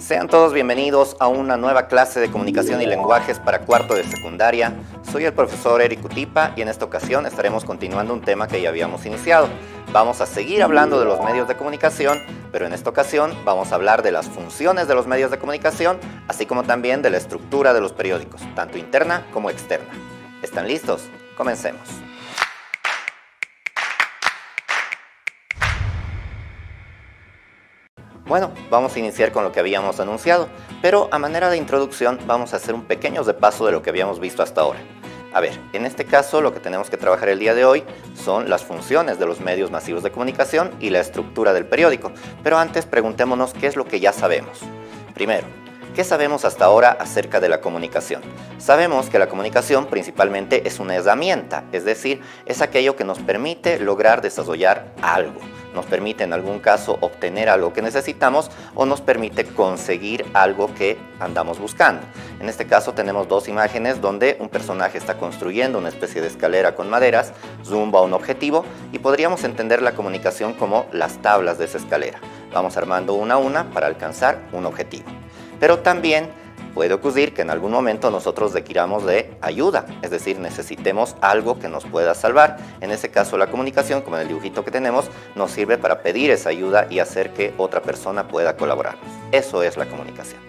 Sean todos bienvenidos a una nueva clase de comunicación y lenguajes para cuarto de secundaria. Soy el profesor Eric Utipa y en esta ocasión estaremos continuando un tema que ya habíamos iniciado. Vamos a seguir hablando de los medios de comunicación, pero en esta ocasión vamos a hablar de las funciones de los medios de comunicación, así como también de la estructura de los periódicos, tanto interna como externa. ¿Están listos? Comencemos. Bueno, vamos a iniciar con lo que habíamos anunciado, pero a manera de introducción vamos a hacer un pequeño repaso de lo que habíamos visto hasta ahora. A ver, en este caso lo que tenemos que trabajar el día de hoy son las funciones de los medios masivos de comunicación y la estructura del periódico, pero antes preguntémonos qué es lo que ya sabemos. Primero, ¿qué sabemos hasta ahora acerca de la comunicación? Sabemos que la comunicación principalmente es una herramienta, es decir, es aquello que nos permite lograr desarrollar algo. Nos permite en algún caso obtener algo que necesitamos o nos permite conseguir algo que andamos buscando. En este caso tenemos dos imágenes donde un personaje está construyendo una especie de escalera con maderas rumbo a un objetivo y podríamos entender la comunicación como las tablas de esa escalera. Vamos armando una a una para alcanzar un objetivo. Pero también puede ocurrir que en algún momento nosotros requiramos de ayuda, es decir, necesitemos algo que nos pueda salvar. En ese caso la comunicación, como en el dibujito que tenemos, nos sirve para pedir esa ayuda y hacer que otra persona pueda colaborarnos. Eso es la comunicación.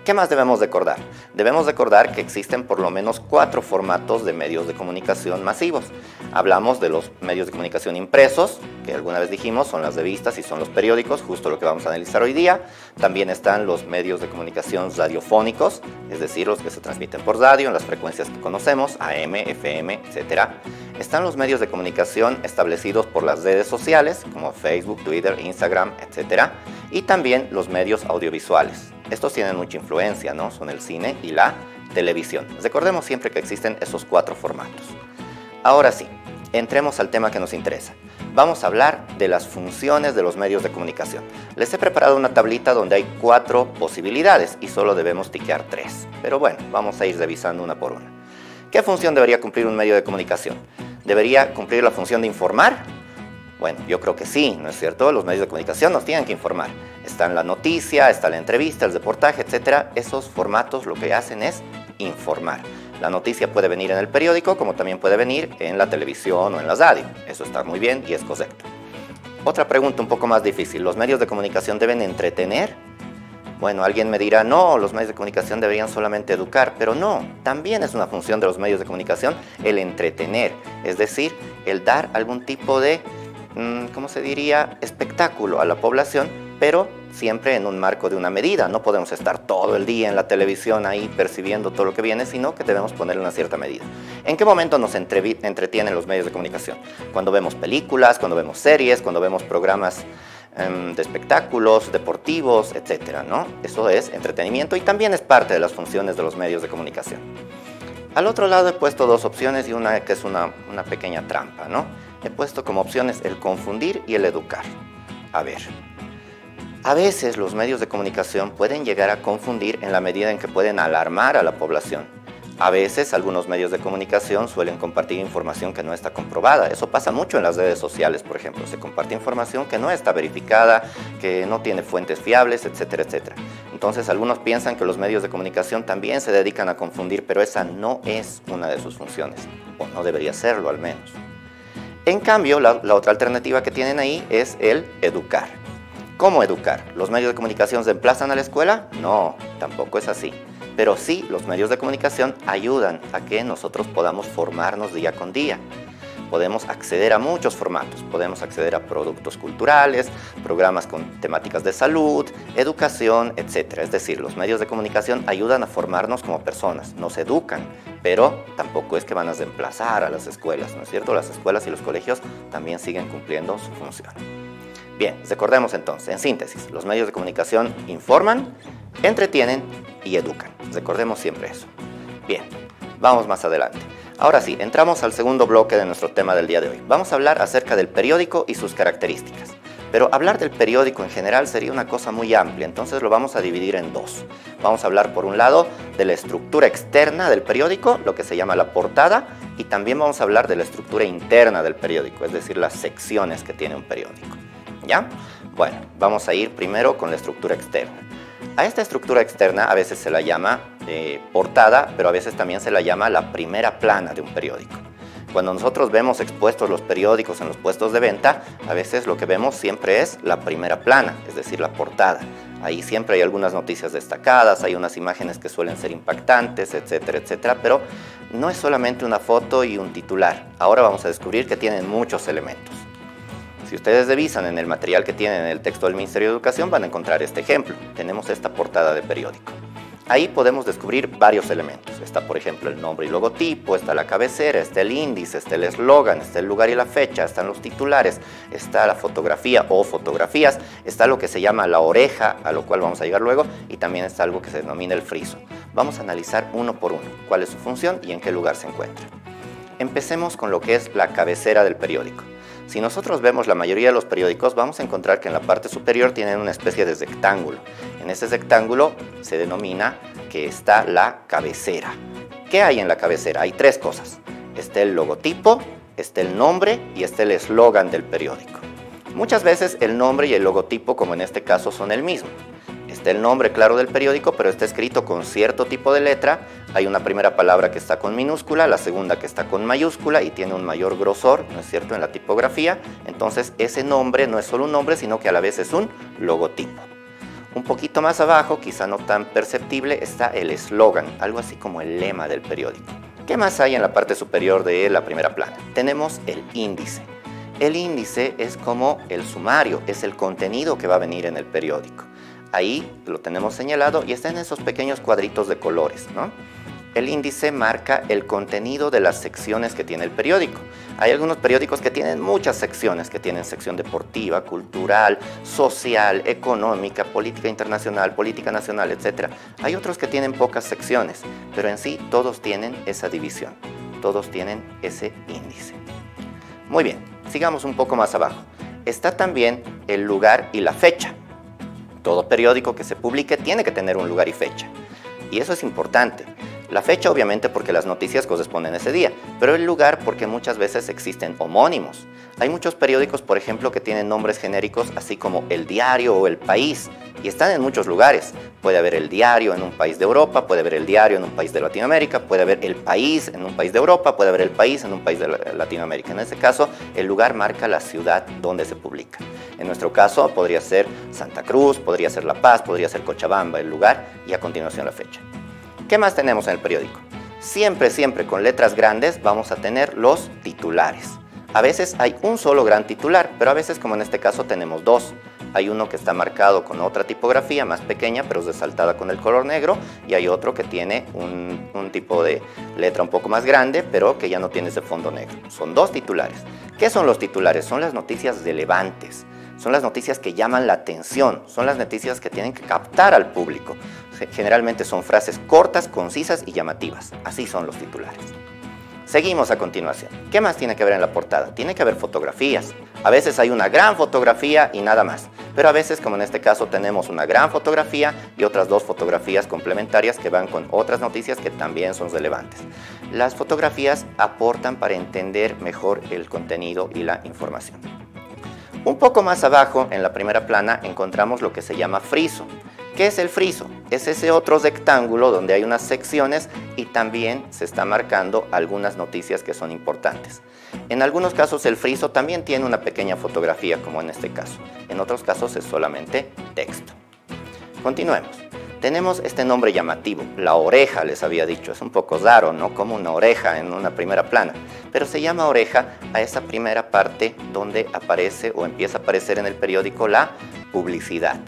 ¿Qué más debemos recordar? Debemos recordar que existen por lo menos 4 formatos de medios de comunicación masivos. Hablamos de los medios de comunicación impresos, que alguna vez dijimos son las revistas y son los periódicos, justo lo que vamos a analizar hoy día. También están los medios de comunicación radiofónicos, es decir, los que se transmiten por radio en las frecuencias que conocemos, AM, FM, etc. Están los medios de comunicación establecidos por las redes sociales, como Facebook, Twitter, Instagram, etc. Y también los medios audiovisuales. Estos tienen mucha influencia, ¿no? Son el cine y la televisión. Recordemos siempre que existen esos 4 formatos. Ahora sí, entremos al tema que nos interesa. Vamos a hablar de las funciones de los medios de comunicación. Les he preparado una tablita donde hay 4 posibilidades y solo debemos tiquear 3. Pero bueno, vamos a ir revisando una por una. ¿Qué función debería cumplir un medio de comunicación? ¿Debería cumplir la función de informar? Bueno, yo creo que sí, ¿no es cierto? Los medios de comunicación nos tienen que informar. Está en la noticia, está la entrevista, el reportaje, etc. Esos formatos lo que hacen es informar. La noticia puede venir en el periódico, como también puede venir en la televisión o en la radio. Eso está muy bien y es correcto. Otra pregunta un poco más difícil. ¿Los medios de comunicación deben entretener? Bueno, alguien me dirá, no, los medios de comunicación deberían solamente educar, pero no, también es una función de los medios de comunicación el entretener, es decir, el dar algún tipo de ¿cómo se diría? Espectáculo a la población, pero siempre en un marco de una medida. No podemos estar todo el día en la televisión ahí percibiendo todo lo que viene, sino que debemos ponerle una cierta medida. ¿En qué momento nos entretienen los medios de comunicación? Cuando vemos películas, cuando vemos series, cuando vemos programas de espectáculos, deportivos, etcétera, ¿no? Eso es entretenimiento y también es parte de las funciones de los medios de comunicación. Al otro lado he puesto 2 opciones y una que es una pequeña trampa, ¿no? He puesto como opciones el confundir y el educar. A ver, a veces los medios de comunicación pueden llegar a confundir en la medida en que pueden alarmar a la población. A veces algunos medios de comunicación suelen compartir información que no está comprobada. Eso pasa mucho en las redes sociales, por ejemplo. Se comparte información que no está verificada, que no tiene fuentes fiables, etcétera, etcétera. Entonces algunos piensan que los medios de comunicación también se dedican a confundir, pero esa no es una de sus funciones, o no debería serlo al menos. En cambio, la otra alternativa que tienen ahí es el educar. ¿Cómo educar? ¿Los medios de comunicación reemplazan a la escuela? No, tampoco es así. Pero sí, los medios de comunicación ayudan a que nosotros podamos formarnos día con día. Podemos acceder a muchos formatos, podemos acceder a productos culturales, programas con temáticas de salud, educación, etc. Es decir, los medios de comunicación ayudan a formarnos como personas, nos educan, pero tampoco es que van a reemplazar a las escuelas, ¿no es cierto? Las escuelas y los colegios también siguen cumpliendo su función. Bien, recordemos entonces, en síntesis, los medios de comunicación informan, entretienen y educan. Recordemos siempre eso. Bien, vamos más adelante. Ahora sí, entramos al segundo bloque de nuestro tema del día de hoy. Vamos a hablar acerca del periódico y sus características. Pero hablar del periódico en general sería una cosa muy amplia, entonces lo vamos a dividir en 2. Vamos a hablar por un lado de la estructura externa del periódico, lo que se llama la portada, y también vamos a hablar de la estructura interna del periódico, es decir, las secciones que tiene un periódico. ¿Ya? Bueno, vamos a ir primero con la estructura externa. A esta estructura externa a veces se la llama portada, pero a veces también se la llama la primera plana de un periódico. Cuando nosotros vemos expuestos los periódicos en los puestos de venta, a veces lo que vemos siempre es la primera plana, es decir, la portada. Ahí siempre hay algunas noticias destacadas, hay unas imágenes que suelen ser impactantes, etcétera, etcétera, pero no es solamente una foto y un titular. Ahora vamos a descubrir que tienen muchos elementos. Si ustedes revisan en el material que tienen en el texto del Ministerio de Educación, van a encontrar este ejemplo. Tenemos esta portada de periódico. Ahí podemos descubrir varios elementos. Está, por ejemplo, el nombre y logotipo, está la cabecera, está el índice, está el eslogan, está el lugar y la fecha, están los titulares, está la fotografía o fotografías, está lo que se llama la oreja, a lo cual vamos a llegar luego, y también está algo que se denomina el friso. Vamos a analizar uno por uno cuál es su función y en qué lugar se encuentra. Empecemos con lo que es la cabecera del periódico. Si nosotros vemos la mayoría de los periódicos, vamos a encontrar que en la parte superior tienen una especie de rectángulo. En ese rectángulo se denomina que está la cabecera. ¿Qué hay en la cabecera? Hay tres cosas. Está el logotipo, está el nombre y está el eslogan del periódico. Muchas veces el nombre y el logotipo, como en este caso, son el mismo. Está el nombre claro del periódico, pero está escrito con cierto tipo de letra. Hay una primera palabra que está con minúscula, la segunda que está con mayúscula y tiene un mayor grosor, ¿no es cierto?, en la tipografía. Entonces ese nombre no es solo un nombre, sino que a la vez es un logotipo. Un poquito más abajo, quizá no tan perceptible, está el eslogan, algo así como el lema del periódico. ¿Qué más hay en la parte superior de la primera plana? Tenemos el índice. El índice es como el sumario, es el contenido que va a venir en el periódico. Ahí lo tenemos señalado y está en esos pequeños cuadritos de colores, ¿no? El índice marca el contenido de las secciones que tiene el periódico. Hay algunos periódicos que tienen muchas secciones, que tienen sección deportiva, cultural, social, económica, política internacional, política nacional, etc. Hay otros que tienen pocas secciones, pero en sí todos tienen esa división, todos tienen ese índice. Muy bien, sigamos un poco más abajo. Está también el lugar y la fecha. Todo periódico que se publique tiene que tener un lugar y fecha. Y eso es importante. La fecha obviamente porque las noticias corresponden a ese día, pero el lugar porque muchas veces existen homónimos. Hay muchos periódicos, por ejemplo, que tienen nombres genéricos así como El Diario o El País, y están en muchos lugares. Puede haber El Diario en un país de Europa, puede haber El Diario en un país de Latinoamérica, puede haber El País en un país de Europa, puede haber El País en un país de Latinoamérica. En este caso, el lugar marca la ciudad donde se publica. En nuestro caso, podría ser Santa Cruz, podría ser La Paz, podría ser Cochabamba, el lugar, y a continuación la fecha. ¿Qué más tenemos en el periódico? Siempre con letras grandes vamos a tener los titulares. A veces hay un solo gran titular, pero a veces, como en este caso, tenemos dos. Hay uno que está marcado con otra tipografía más pequeña, pero resaltada con el color negro, y hay otro que tiene un tipo de letra un poco más grande, pero que ya no tiene ese fondo negro. Son dos titulares. ¿Qué son los titulares? Son las noticias relevantes. Son las noticias que llaman la atención, son las noticias que tienen que captar al público. Generalmente son frases cortas, concisas y llamativas. Así son los titulares. Seguimos a continuación. ¿Qué más tiene que haber en la portada? Tiene que haber fotografías. A veces hay una gran fotografía y nada más. Pero a veces, como en este caso, tenemos una gran fotografía y otras dos fotografías complementarias que van con otras noticias que también son relevantes. Las fotografías aportan para entender mejor el contenido y la información. Un poco más abajo, en la primera plana, encontramos lo que se llama friso. ¿Qué es el friso? Es ese otro rectángulo donde hay unas secciones y también se está marcando algunas noticias que son importantes. En algunos casos el friso también tiene una pequeña fotografía, como en este caso. En otros casos es solamente texto. Continuemos. Tenemos este nombre llamativo, la oreja, les había dicho. Es un poco raro, ¿no? Como una oreja en una primera plana. Pero se llama oreja a esa primera parte donde aparece o empieza a aparecer en el periódico la publicidad.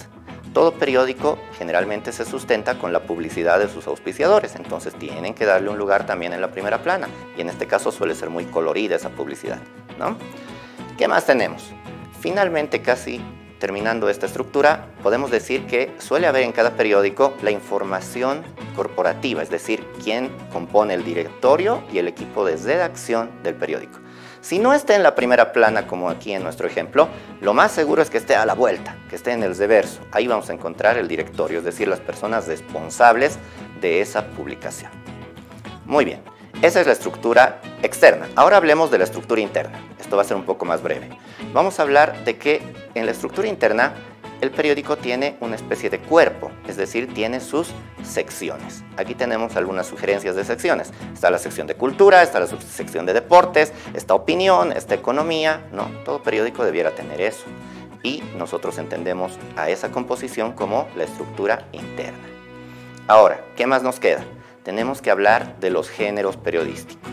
Todo periódico generalmente se sustenta con la publicidad de sus auspiciadores, entonces tienen que darle un lugar también en la primera plana. Y en este caso suele ser muy colorida esa publicidad, ¿no? ¿Qué más tenemos? Finalmente, casi terminando esta estructura, podemos decir que suele haber en cada periódico la información corporativa, es decir, quién compone el directorio y el equipo de redacción del periódico. Si no está en la primera plana, como aquí en nuestro ejemplo, lo más seguro es que esté a la vuelta, que esté en el reverso. Ahí vamos a encontrar el directorio, es decir, las personas responsables de esa publicación. Muy bien, esa es la estructura externa. Ahora hablemos de la estructura interna. Esto va a ser un poco más breve. Vamos a hablar de que en la estructura interna el periódico tiene una especie de cuerpo, es decir, tiene sus secciones. Aquí tenemos algunas sugerencias de secciones. Está la sección de cultura, está la sección de deportes, está opinión, está economía, ¿no? Todo periódico debiera tener eso. Y nosotros entendemos a esa composición como la estructura interna. Ahora, ¿qué más nos queda? Tenemos que hablar de los géneros periodísticos.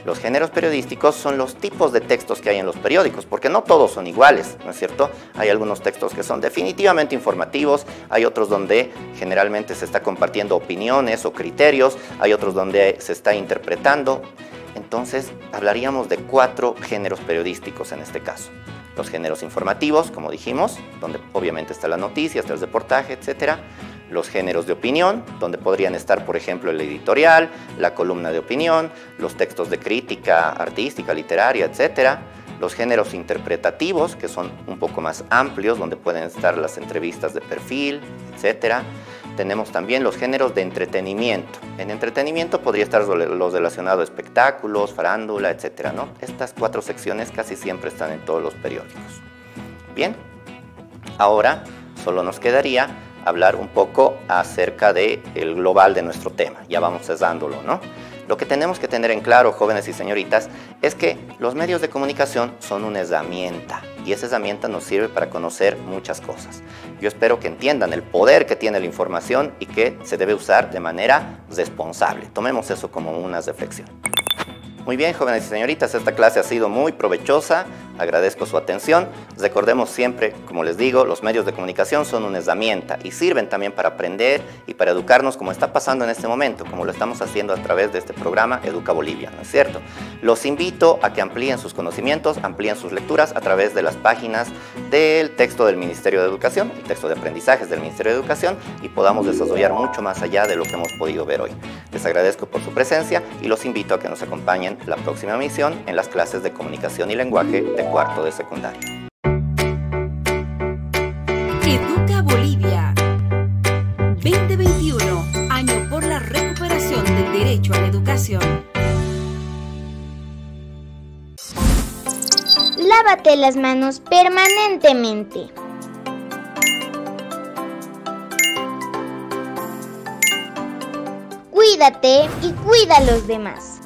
Los géneros periodísticos son los tipos de textos que hay en los periódicos, porque no todos son iguales, ¿no es cierto? Hay algunos textos que son definitivamente informativos, hay otros donde generalmente se está compartiendo opiniones o criterios, hay otros donde se está interpretando. Entonces, hablaríamos de 4 géneros periodísticos en este caso. Los géneros informativos, como dijimos, donde obviamente está la noticia, está el reportaje, etcétera. Los géneros de opinión, donde podrían estar, por ejemplo, el editorial, la columna de opinión, los textos de crítica artística, literaria, etc. Los géneros interpretativos, que son un poco más amplios, donde pueden estar las entrevistas de perfil, etc. Tenemos también los géneros de entretenimiento. En entretenimiento podría estar los relacionados a espectáculos, farándula, etc., ¿no? Estas 4 secciones casi siempre están en todos los periódicos. Bien, ahora solo nos quedaría hablar un poco acerca del global de nuestro tema. Ya vamos cesándolo, ¿no? Lo que tenemos que tener en claro, jóvenes y señoritas, es que los medios de comunicación son una herramienta y esa herramienta nos sirve para conocer muchas cosas. Yo espero que entiendan el poder que tiene la información y que se debe usar de manera responsable. Tomemos eso como una reflexión. Muy bien, jóvenes y señoritas, esta clase ha sido muy provechosa, agradezco su atención. Recordemos siempre, como les digo, los medios de comunicación son una herramienta y sirven también para aprender y para educarnos como está pasando en este momento, como lo estamos haciendo a través de este programa Educa Bolivia, ¿no es cierto? Los invito a que amplíen sus conocimientos, amplíen sus lecturas a través de las páginas del texto del Ministerio de Educación, el texto de aprendizajes del Ministerio de Educación, y podamos desarrollar mucho más allá de lo que hemos podido ver hoy. Les agradezco por su presencia y los invito a que nos acompañen la próxima emisión en las clases de comunicación y lenguaje de cuarto de secundaria. Educa Bolivia 2021, año por la recuperación del derecho a la educación. Lávate las manos permanentemente. Cuídate y cuida a los demás.